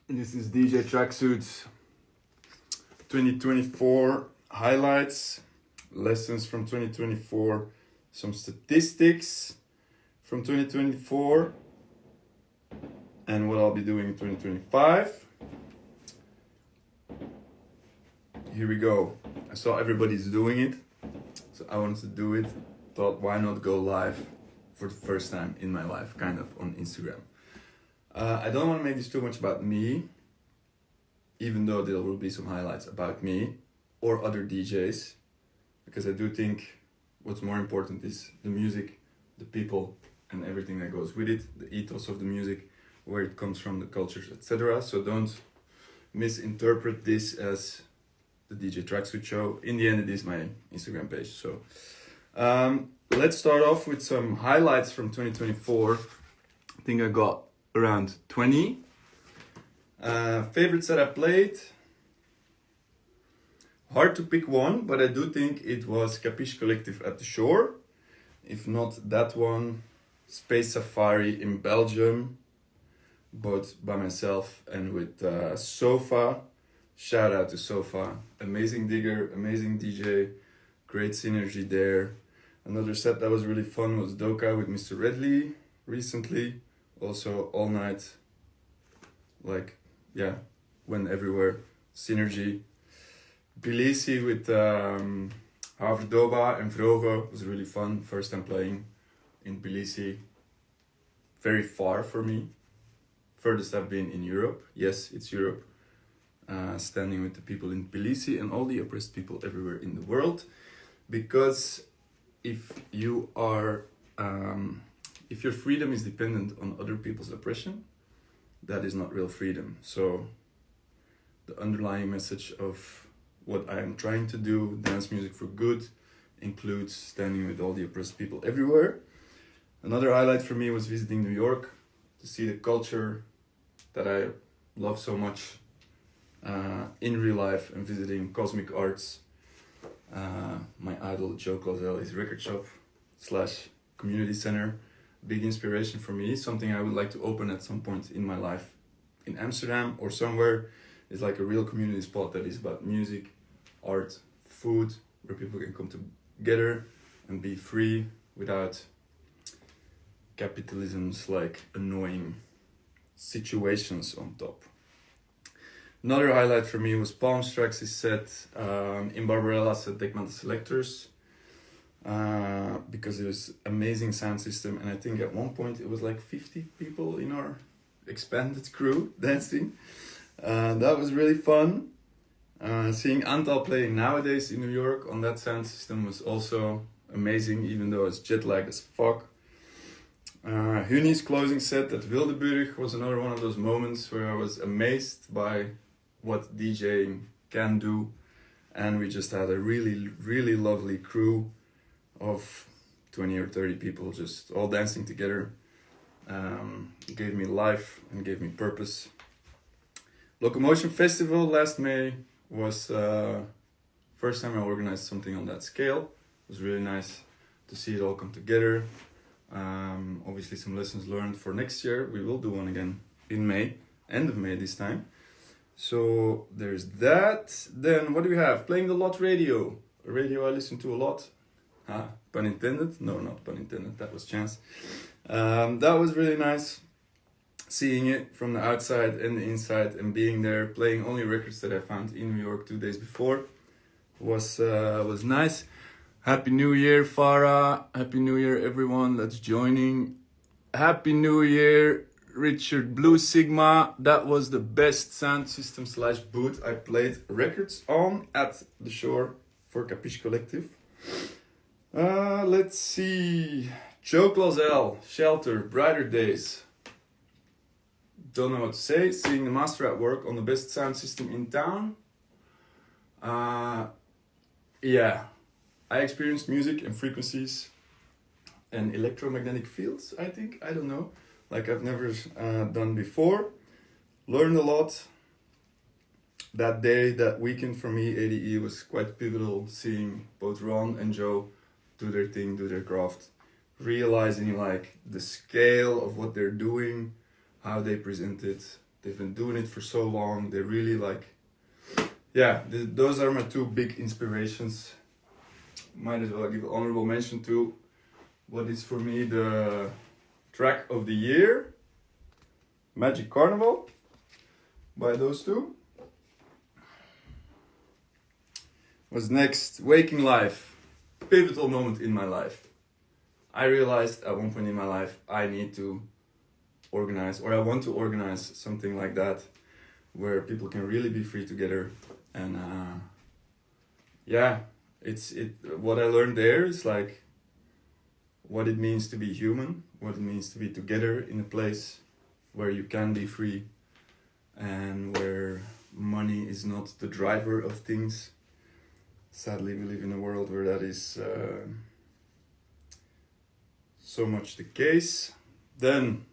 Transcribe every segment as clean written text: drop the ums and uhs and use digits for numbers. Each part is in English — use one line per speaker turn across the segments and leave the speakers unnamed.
This is DJ Tracksuit's 2024 highlights, lessons from 2024, some statistics from 2024, and what I'll be doing in 2025. Here we go. I saw everybody's doing it, so I wanted to do it. Thought, why not go live for the first time in my life, kind of, on Instagram. I don't want to make this too much about me, even though there will be some highlights about me or other DJs, because I do think what's more important is the music, the people, and everything that goes with it, the ethos of the music, where it comes from, the cultures, etc. So don't misinterpret this as the DJ Tracksuit show. In the end, it is my Instagram page. So let's start off with some highlights from 2024. I think I got around 20. Favorites that I played. Hard to pick one, but I do think it was Capiche Collective at the Shore. If not that one, Space Safari in Belgium, both by myself and with Sofa. Shout out to Sofa. Amazing digger, amazing DJ, great synergy there. Another set that was really fun was Doka with Mr. Redley recently. Also all night, went everywhere. Synergy. Tbilisi with Haverdoba and Vrogo was really fun. First time playing in Tbilisi. Very far for me. Furthest I've been in Europe. Yes, it's Europe. Standing with the people in Tbilisi and all the oppressed people everywhere in the world. Because if you are... if your freedom is dependent on other people's oppression, that is not real freedom. So the underlying message of what I am trying to do, dance music for good, includes standing with all the oppressed people everywhere. Another highlight for me was visiting New York to see the culture that I love so much in real life, and visiting cosmicartts, my idol Joe Clausel's record shop / community center. Big inspiration for me, something I would like to open at some point in my life in Amsterdam or somewhere. Is like a real community spot that is about music, art, food, where people can come together and be free without capitalism's annoying situations on top. Another highlight for me was Palms Trax is set in Barbarella's at Dekman Selectors. Because it was amazing sound system, and I think at one point it was 50 people in our expanded crew dancing. That was really fun. Seeing Antal playing nowadays in New York on that sound system was also amazing, even though it's jet lagged as fuck. Huni's closing set at Wildeburg was another one of those moments where I was amazed by what DJing can do, and we just had a really, really lovely crew of 20 or 30 people just all dancing together. It gave me life and gave me purpose. Locomotion Festival last May was first time I organized something on that scale. It was really nice to see it all come together. Obviously some lessons learned for next year. We will do one again in May, end of May this time. So there's that. Then what do we have? Playing the lot radio. A radio I listen to a lot. Pun intended? No, not pun intended. That was chance. That was really nice. Seeing it from the outside and the inside, and being there, playing only records that I found in New York 2 days before was nice. Happy New Year, Farah. Happy New Year, everyone that's joining. Happy New Year, Richard Blue Sigma. That was the best sound system / booth I played records on at the Shore for Capiche Collective. Let's see. Joe Clausel, Shelter, Brighter Days. Don't know what to say. Seeing the master at work on the best sound system in town. I experienced music and frequencies and electromagnetic fields, I think. I don't know. I've never done before. Learned a lot. That day, that weekend for me, ADE was quite pivotal, seeing both Ron and Joe do their thing, do their craft. Realizing the scale of what they're doing, how they present it, They've been doing it for so long. They really like, yeah, those are my two big inspirations. Might as well give an honorable mention to what is for me the track of the year, Magic Carnaval, by those two. What's next? Waking Life, pivotal moment in my life. I realized at one point in my life I need to organize, or I want to organize something like that, where people can really be free together. And yeah, what I learned there is like what it means to be human, what it means to be together in a place where you can be free and where money is not the driver of things. Sadly, we live in a world where that is so much the case. Then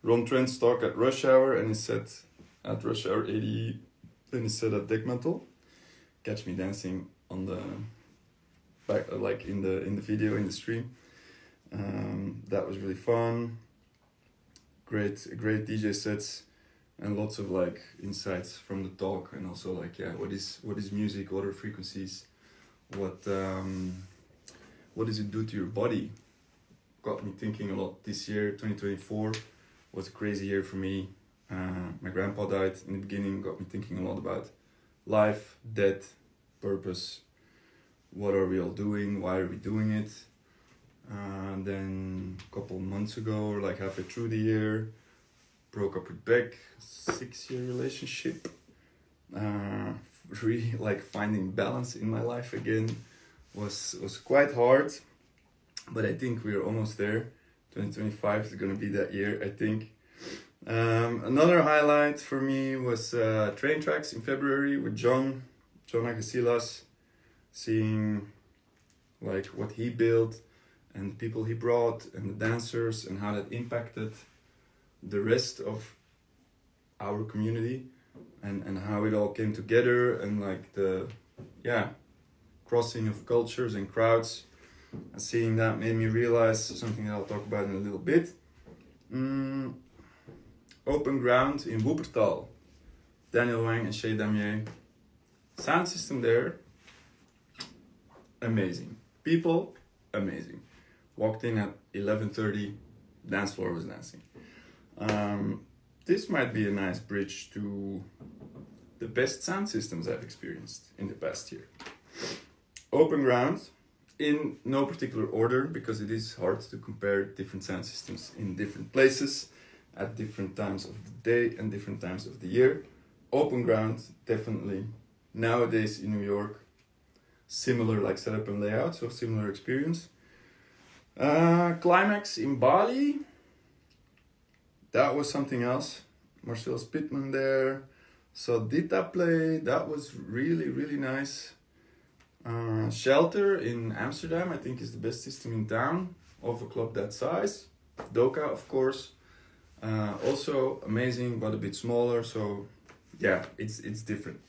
Ron Trent's talk at Rush Hour, and he said at Rush Hour ADE, and he said at Deck Metal, catch me dancing on the back, like in the video, in the stream. That was really fun. Great DJ sets, and lots of like insights from the talk, and also like, yeah, what is music, what are frequencies, what does it do to your body? Got me thinking a lot this year. 2024 was a crazy year for me. My grandpa died in the beginning, got me thinking a lot about life, death, purpose. What are we all doing? Why are we doing it? Then a couple months ago, or like halfway through the year, broke up with Beck, 6-year relationship. Really like finding balance in my life again was quite hard, but I think we're almost there. 2025 is gonna be that year, I think. Another highlight for me was Traintracks in February with John Agasilas, seeing like what he built and the people he brought and the dancers and how that impacted the rest of our community, and how it all came together, and like the crossing of cultures and crowds. And seeing that made me realize something that I'll talk about in a little bit. Open ground in Wuppertal. Daniel Wang and Shay Damier. Sound system there, amazing. People, amazing. Walked in at 11:30, dance floor was dancing. This might be a nice bridge to the best sound systems I've experienced in the past year. Open ground, in no particular order, because it is hard to compare different sound systems in different places at different times of the day and different times of the year. Open ground, definitely. Nowadays in New York, similar like setup and layout, so similar experience. Climax in Bali, that was something else. Marcel Spitman there. So Dita play, that was really, really nice. Shelter in Amsterdam, I think, is the best system in town of a club that size. Doka, of course. Also amazing, but a bit smaller, so yeah, it's different.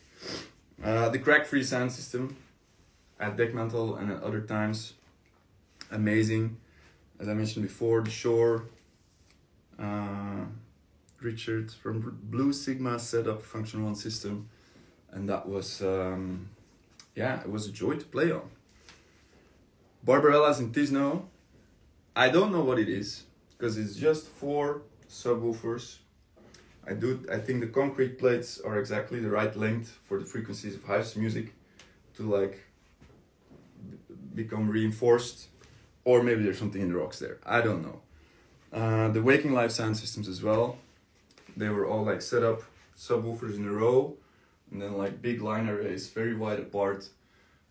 The crack-free sound system at Deckmantel and at other times, amazing. As I mentioned before, The Shore, Richard from Blue Sigma set up a Function 1 system, and that was, it was a joy to play on. Barbarella's in Tisno, I don't know what it is, because it's just 4 subwoofers. I think the concrete plates are exactly the right length for the frequencies of house music to like become reinforced, or maybe there's something in the rocks there, I don't know. The Waking Life sound systems as well, they were all like set up subwoofers in a row, and then like big line arrays, very wide apart,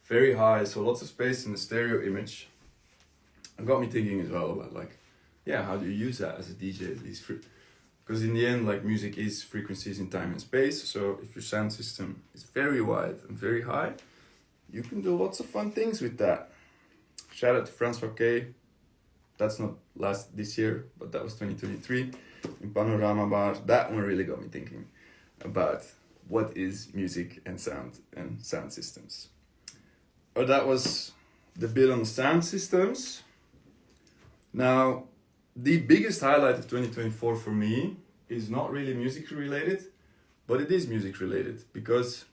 very high, so lots of space in the stereo image. It got me thinking as well about like, how do you use that as a DJ, these because in the end, like, music is frequencies in time and space, so if your sound system is very wide and very high, you can do lots of fun things with that. Shout out to Francois K. That's not this year, but that was 2023 in Panorama Bar. That one really got me thinking about what is music and sound systems. Oh, that was the bit on the sound systems. Now, the biggest highlight of 2024 for me is not really music related, but it is music related because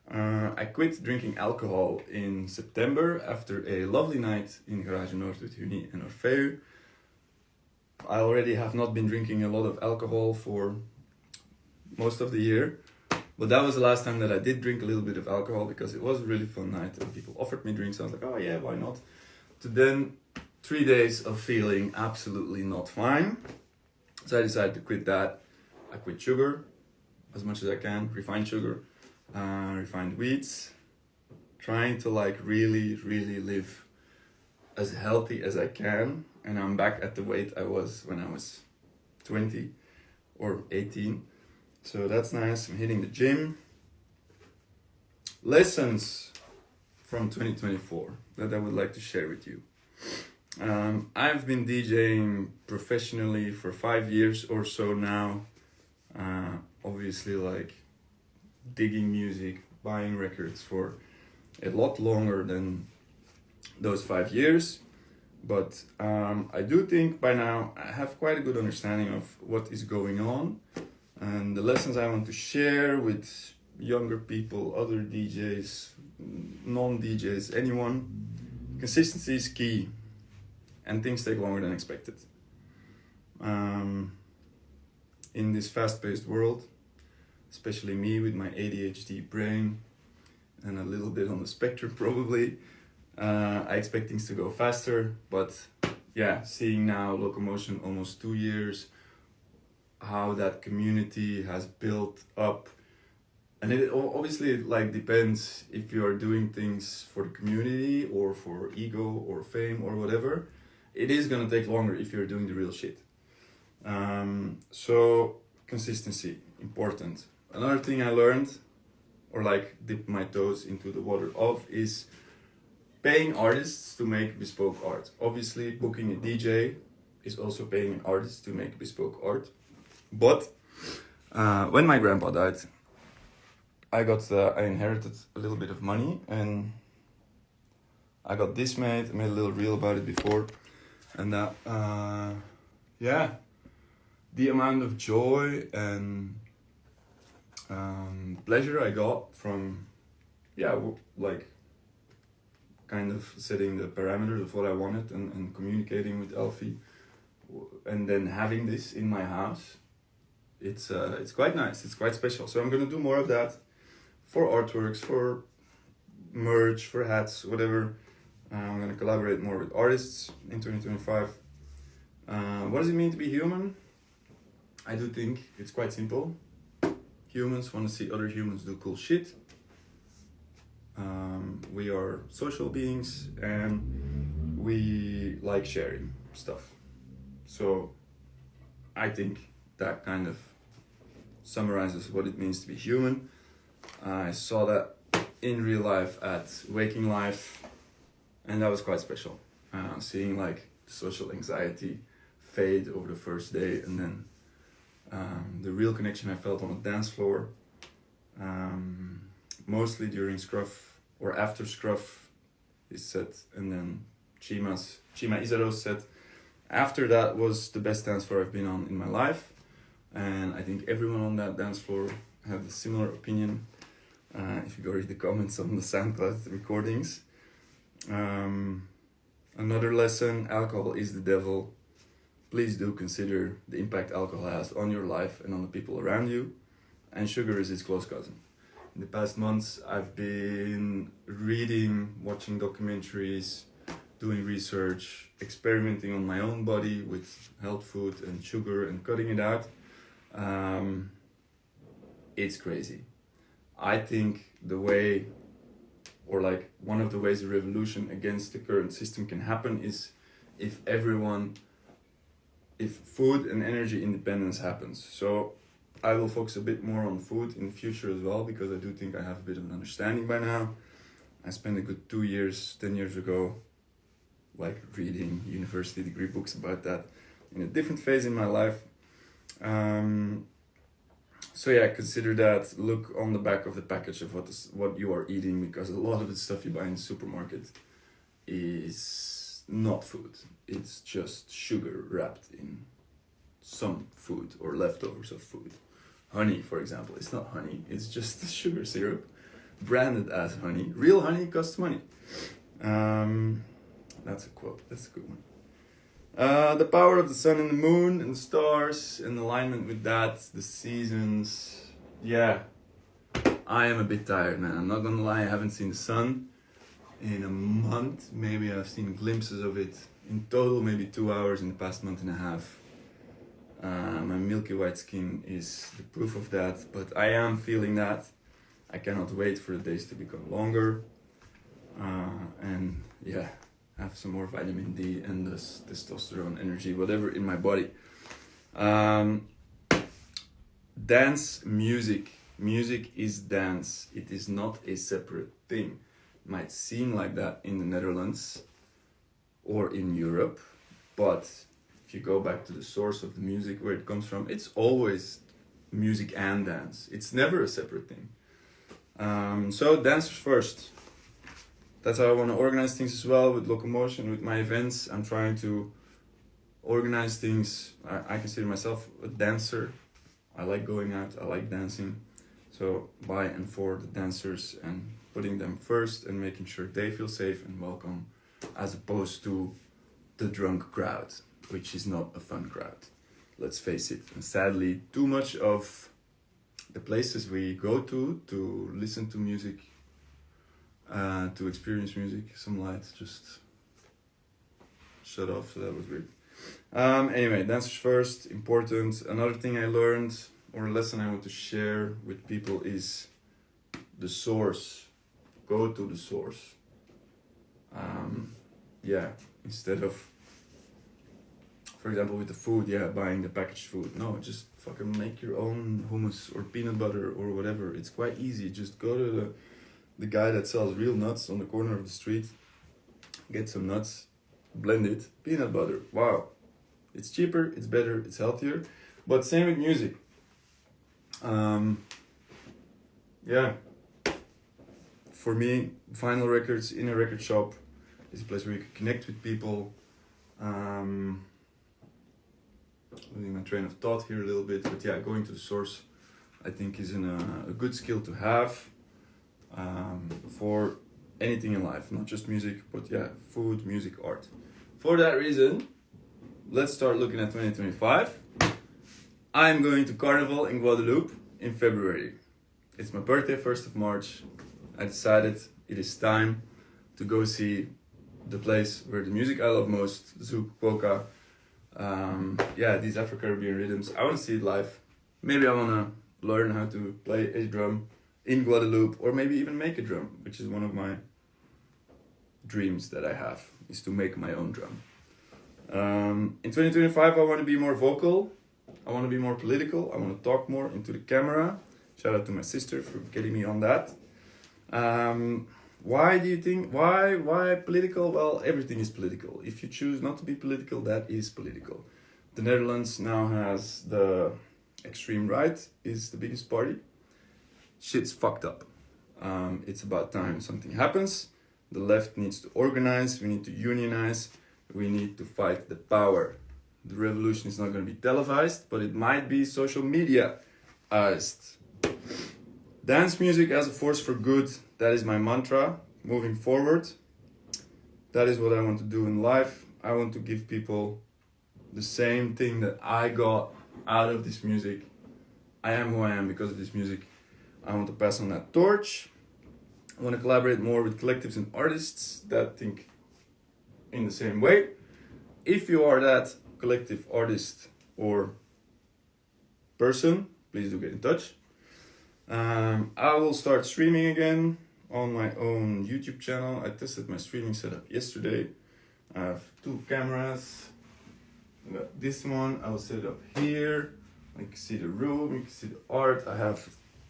I quit drinking alcohol in September after a lovely night in Garage Noord with Huni and Orfeu. I already have not been drinking a lot of alcohol for most of the year, but that was the last time that I did drink a little bit of alcohol because it was a really fun night and people offered me drinks. I was like, oh yeah, why not? To then 3 days of feeling absolutely not fine. So I decided to quit that. I quit sugar as much as I can, refined sugar, refined wheats, trying to like really live as healthy as I can, and I'm back at the weight I was when I was 20 or 18, so that's nice. I'm hitting the gym. Lessons from 2024 that I would like to share with you. I've been DJing professionally for 5 years or so now. Obviously like digging music, buying records for a lot longer than those 5 years. But I do think by now I have quite a good understanding of what is going on and the lessons I want to share with younger people, other DJs, non-DJs, anyone. Consistency is key and things take longer than expected. In this fast-paced world, especially me with my ADHD brain and a little bit on the spectrum probably, I expect things to go faster, but yeah, seeing now Locomotion almost 2 years, how that community has built up, and it obviously like depends if you are doing things for the community or for ego or fame or whatever. It is gonna take longer if you're doing the real shit. So consistency, important. Another thing I learned, or like dipped my toes into the water of, is paying artists to make bespoke art. Obviously, booking a DJ is also paying an artist to make bespoke art. But when my grandpa died, I inherited a little bit of money and I got this made. I made a little reel about it before, and that the amount of joy and pleasure I got from like kind of setting the parameters of what I wanted and communicating with Elfie, and then having this in my house, it's quite nice, it's quite special. So I'm gonna do more of that for artworks, for merch, for hats, whatever. I'm gonna collaborate more with artists in 2025. What does it mean to be human? I do think it's quite simple. Humans want to see other humans do cool shit. We are social beings and we like sharing stuff. So I think that kind of summarizes what it means to be human. I saw that in real life at Waking Life, and that was quite special. Seeing like social anxiety fade over the first day, and then the real connection I felt on the dance floor, mostly during Scruff or after Scruff is set, and then Chima Isaro's set. After that was the best dance floor I've been on in my life, and I think everyone on that dance floor had a similar opinion. If you go read the comments on the SoundCloud recordings. Another lesson: alcohol is the devil. Please do consider the impact alcohol has on your life and on the people around you. And sugar is its close cousin. In the past months, I've been reading, watching documentaries, doing research, experimenting on my own body with health food and sugar and cutting it out. It's crazy. I think the way, or like one of the ways a revolution against the current system can happen is if food and energy independence happens. So I will focus a bit more on food in the future as well, because I do think I have a bit of an understanding by now. I spent a good 10 years ago, like reading university degree books about that in a different phase in my life. So yeah, consider that. Look on the back of the package of what you are eating, because a lot of the stuff you buy in the supermarket is not food. It's just sugar wrapped in some food or leftovers of food. Honey, for example, it's not honey, it's just sugar syrup branded as honey. Real honey costs money. That's a quote, that's a good one. The power of the sun and the moon and the stars, in alignment with that, the seasons. Yeah, I am a bit tired, man. I'm not gonna lie, I haven't seen the sun in a month. Maybe I've seen glimpses of it. In total, maybe 2 hours in the past month and a half. My milky white skin is the proof of that, but I am feeling that. I cannot wait for the days to become longer. And yeah, have some more vitamin D and this testosterone energy, whatever in my body. Dance, music. Music is dance. It is not a separate thing. It might seem like that in the Netherlands or in Europe, but if you go back to the source of the music, where it comes from, it's always music and dance. It's never a separate thing. So dancers first. That's how I want to organize things as well with Locomotion, with my events. I'm trying to organize things. I consider myself a dancer. I like going out, I like dancing. So by and for the dancers and putting them first and making sure they feel safe and welcome, as opposed to the drunk crowd, which is not a fun crowd. Let's face it. And sadly, too much of the places we go to listen to music, to experience music, some lights just shut off, so that was weird. Anyway, dancers first, important. Another thing I learned, or a lesson I want to share with people, is the source. Go to the source. Yeah, instead of, for example, with the food, yeah, buying the packaged food. No, just fucking make your own hummus or peanut butter or whatever. It's quite easy. Just go to the guy that sells real nuts on the corner of the street, get some nuts, blend it, peanut butter. Wow, it's cheaper, it's better, it's healthier. But same with music. Yeah, for me, vinyl records in a record shop is a place where you can connect with people. Losing my train of thought here a little bit, but yeah, going to the source, I think, is a good skill to have for anything in life, not just music, but yeah, food, music, art. For that reason, let's start looking at 2025. I'm going to Carnaval in Guadeloupe in February. It's my birthday, 1st of March. I decided it is time to go see the place where the music I love most, zouk, polka, yeah, these Afro-Caribbean rhythms. I want to see it live. Maybe I want to learn how to play a drum in Guadeloupe, or maybe even make a drum, which is one of my dreams that I have, is to make my own drum. In 2025, I want to be more vocal. I want to be more political. I want to talk more into the camera. Shout out to my sister for getting me on that. Why do you think, why political? Well, everything is political. If you choose not to be political, that is political. The Netherlands now has the extreme right, is the biggest party. Shit's fucked up. It's about time something happens. The left needs to organize, we need to unionize, we need to fight the power. The revolution is not going to be televised, but it might be social media-ized. Dance music as a force for good, that is my mantra moving forward. That is what I want to do in life. I want to give people the same thing that I got out of this music. I am who I am because of this music. I want to pass on that torch. I want to collaborate more with collectives and artists that think in the same way. If you are that collective artist or person, please do get in touch. I will start streaming again on my own YouTube channel. I tested my streaming setup yesterday. I have 2 cameras. I got this one. I will set it up here. You can see the room, you can see the art. I have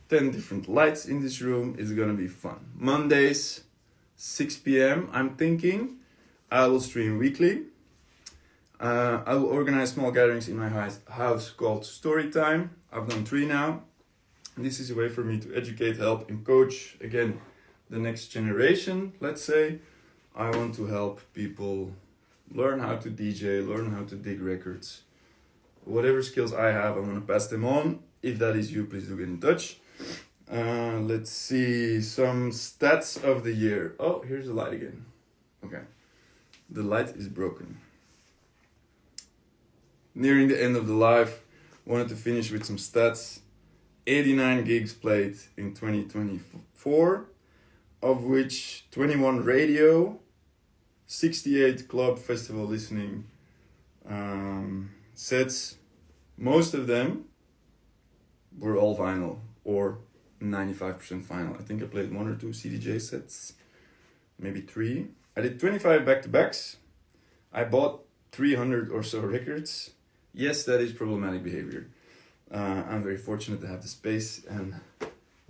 10 different lights in this room. It's gonna be fun. Mondays, 6 p.m. I'm thinking I will stream weekly. I will organize small gatherings in my house called Storytime. I've done 3 now. This is a way for me to educate, help, and coach, again, the next generation, let's say. I want to help people learn how to DJ, learn how to dig records, whatever skills I have, I'm gonna pass them on. If that is you, please do get in touch. Let's see some stats of the year. Oh, here's the light again. Okay, the light is broken. Nearing the end of the live, wanted to finish with some stats. 89 gigs played in 2024, of which 21 radio, 68 club festival listening sets. Most of them were all vinyl or 95% vinyl. I think I played 1 or 2 CDJ sets, maybe 3. I did 25 back-to-backs. I bought 300 or so records. Yes, that is problematic behavior. I'm very fortunate to have the space and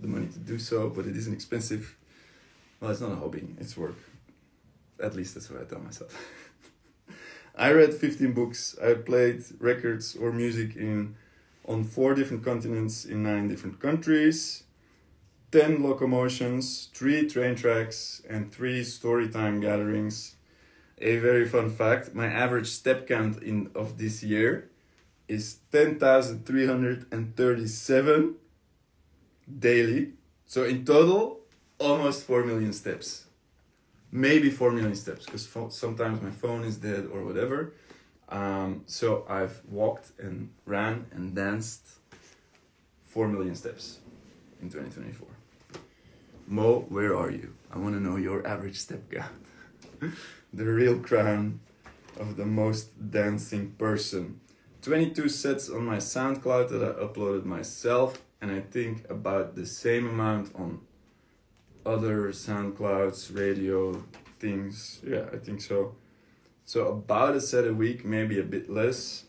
the money to do so, but it isn't expensive. Well, it's not a hobby, it's work. At least that's what I tell myself. I read 15 books. I played records or music on 4 different continents in 9 different countries, 10 locomotions, 3 train tracks, and 3 Storytime gatherings. A very fun fact, my average step count of this year is 10,337 daily. So in total, almost 4 million steps. Maybe 4 million steps, because sometimes my phone is dead or whatever. So I've walked and ran and danced 4 million steps in 2024. Mo, where are you? I want to know your average step count. The real crown of the most dancing person. 22 sets on my SoundCloud that I uploaded myself, and I think about the same amount on other SoundClouds, radio things. Yeah, I think so. So about a set a week, maybe a bit less.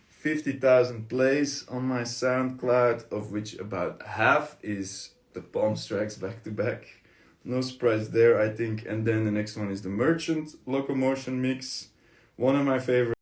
50,000 plays on my SoundCloud, of which about half is the Palms Trax back-to-back. No surprise there, I think. And then the next one is the Merchant Locomotion mix. One of my favorites.